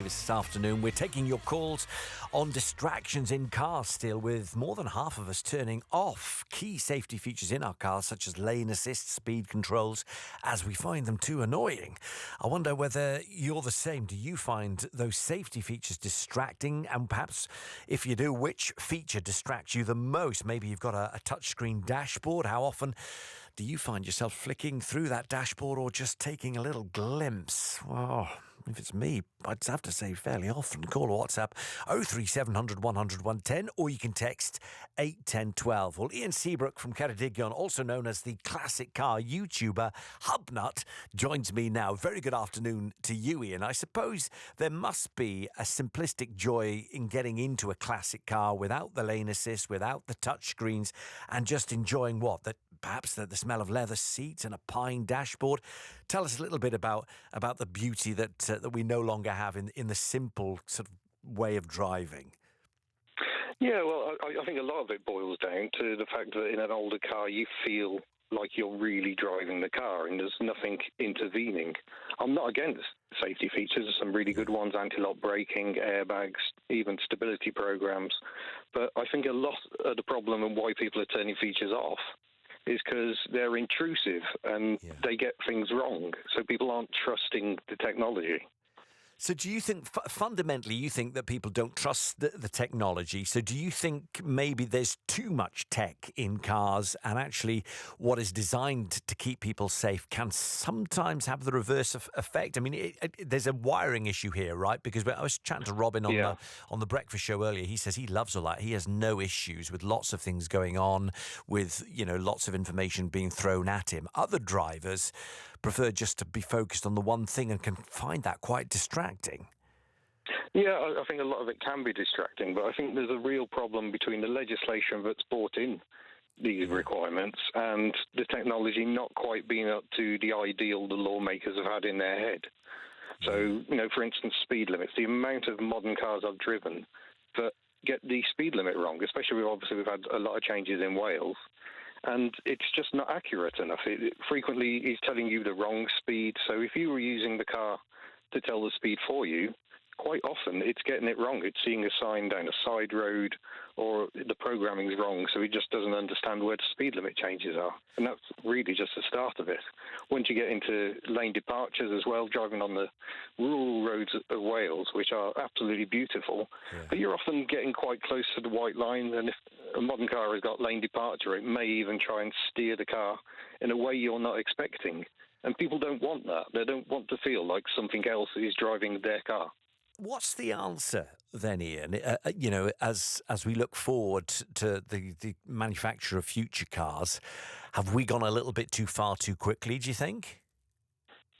this afternoon. We're taking your calls on distractions in cars still, with more than half of us turning off key safety features in our cars, such as lane assist, speed controls, as we find them too annoying. I wonder whether you're the same. Do you find those safety features distracting? And perhaps, if you do, which feature distracts you the most? Maybe you've got a touchscreen dashboard. How often do you find yourself flicking through that dashboard or just taking a little glimpse? Well, if it's me, I'd have to say fairly often. Call or WhatsApp 03700 100 110, or you can text 81012. Well, Ian Seabrook from Ceredigion, also known as the classic car YouTuber Hubnut, joins me now. Very good afternoon to you, Ian. I suppose there must be a simplistic joy in getting into a classic car without the lane assist, without the touchscreens, and just enjoying perhaps the smell of leather seats and a pine dashboard. Tell us a little bit about the beauty that we no longer have in the simple sort of way of driving. Yeah, well, I think a lot of it boils down to the fact that in an older car you feel like you're really driving the car and there's nothing intervening. I'm not against safety features. There's some really good ones, anti-lock braking, airbags, even stability programs. But I think a lot of the problem and why people are turning features off is because they're intrusive and they get things wrong. So people aren't trusting the technology. So do you think, fundamentally, you think that people don't trust the technology? So do you think maybe there's too much tech in cars, and actually what is designed to keep people safe can sometimes have the reverse effect? I mean, there's a wiring issue here, right? Because I was chatting to Robin on the breakfast show earlier. He says he loves all that. He has no issues with lots of things going on, with, lots of information being thrown at him. Other drivers prefer just to be focused on the one thing and can find that quite distracting. Yeah, I think a lot of it can be distracting, but I think there's a real problem between the legislation that's brought in these requirements and the technology not quite being up to the ideal the lawmakers have had in their head. So, for instance, speed limits, the amount of modern cars I've driven that get the speed limit wrong, especially we've had a lot of changes in Wales, and it's just not accurate enough. It frequently is telling you the wrong speed. So if you were using the car to tell the speed for you, quite often it's getting it wrong. It's seeing a sign down a side road, or the programming's wrong, so it just doesn't understand where the speed limit changes are. And that's really just the start of it. Once you get into lane departures as well, driving on the rural roads of Wales, which are absolutely beautiful, but you're often getting quite close to the white line, and if a modern car has got lane departure, it may even try and steer the car in a way you're not expecting. And people don't want that. They don't want to feel like something else is driving their car. What's the answer then, Ian? As we look forward to the manufacture of future cars, have we gone a little bit too far too quickly, do you think?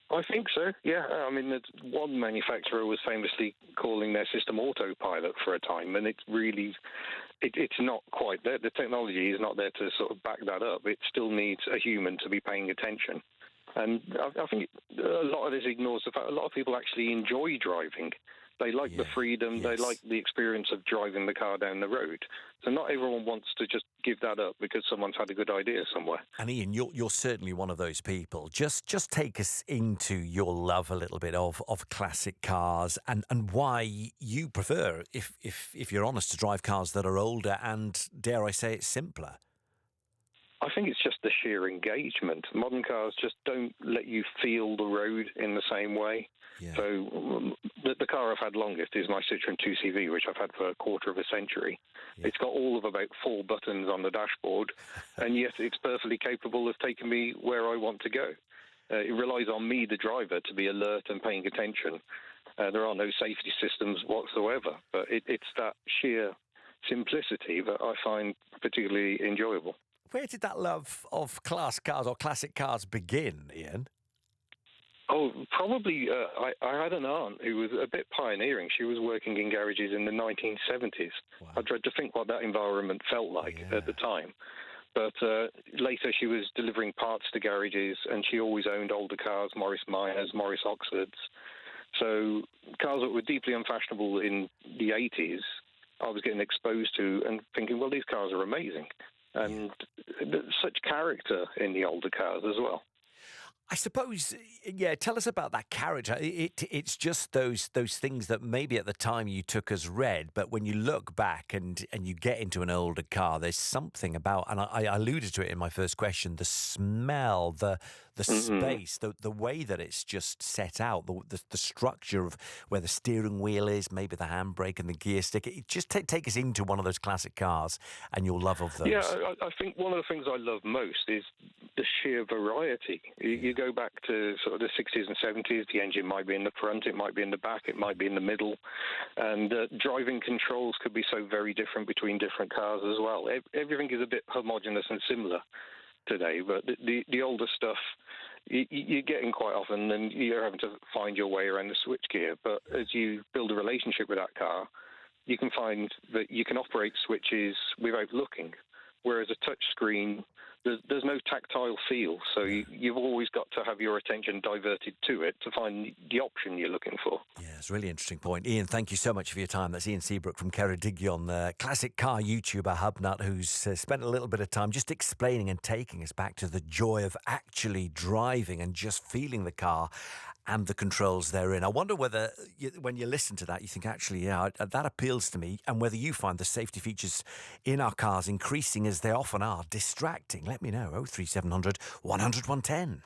I think so, yeah. I mean, one manufacturer was famously calling their system autopilot for a time, and it's not quite there. The technology is not there to sort of back that up. It still needs a human to be paying attention. And I think a lot of this ignores the fact a lot of people actually enjoy driving. They like the freedom, they like the experience of driving the car down the road. So not everyone wants to just give that up because someone's had a good idea somewhere. And Ian, you're certainly one of those people. Just take us into your love a little bit of classic cars and why you prefer, if you're honest, to drive cars that are older and, dare I say it, simpler. I think it's just the sheer engagement. Modern cars just don't let you feel the road in the same way. Yeah. So the car I've had longest is my Citroën 2CV, which I've had for a quarter of a century. Yeah. It's got all of about 4 buttons on the dashboard, and yet it's perfectly capable of taking me where I want to go. It relies on me, the driver, to be alert and paying attention. There are no safety systems whatsoever, but it's that sheer simplicity that I find particularly enjoyable. Where did that love of class cars or classic cars begin, Ian? Oh, probably I had an aunt who was a bit pioneering. She was working in garages in the 1970s. Wow. I dread to think what that environment felt like at the time. But later she was delivering parts to garages, and she always owned older cars, Morris Minors, Morris Oxfords. So cars that were deeply unfashionable in the 80s, I was getting exposed to and thinking, well, these cars are amazing. And such character in the older cars as well. I suppose, yeah. Tell us about that character. It's just those things that maybe at the time you took as read, but when you look back and you get into an older car, there's something about, and I alluded to it in my first question, the smell, the Hmm. space, the way that it's just set out, the structure of where the steering wheel is, maybe the handbrake and the gear stick. It just take us into one of those classic cars and your love of Yeah, those. I think one of the things I love most is the sheer variety. You Yeah. go back to sort of the 60s and 70s, the engine might be in the front, it might be in the back, it might be in the middle, and driving controls could be so very different between different cars as well. Everything is a bit homogenous and similar today, but the older stuff you're getting quite often, and you're having to find your way around the switchgear. But as you build a relationship with that car, you can find that you can operate switches without looking, whereas a touch screen, there's no tactile feel, so you've always got to have your attention diverted to it to find the option you're looking for. Yeah, it's a really interesting point. Ian, thank you so much for your time. That's Ian Seabrook from Ceredigion, the classic car YouTuber Hubnut, who's spent a little bit of time just explaining and taking us back to the joy of actually driving and just feeling the car and the controls therein. I wonder whether, when you listen to that, you think, actually, yeah, that appeals to me, and whether you find the safety features in our cars increasing as they often are distracting. Let me know. 03700 100 110.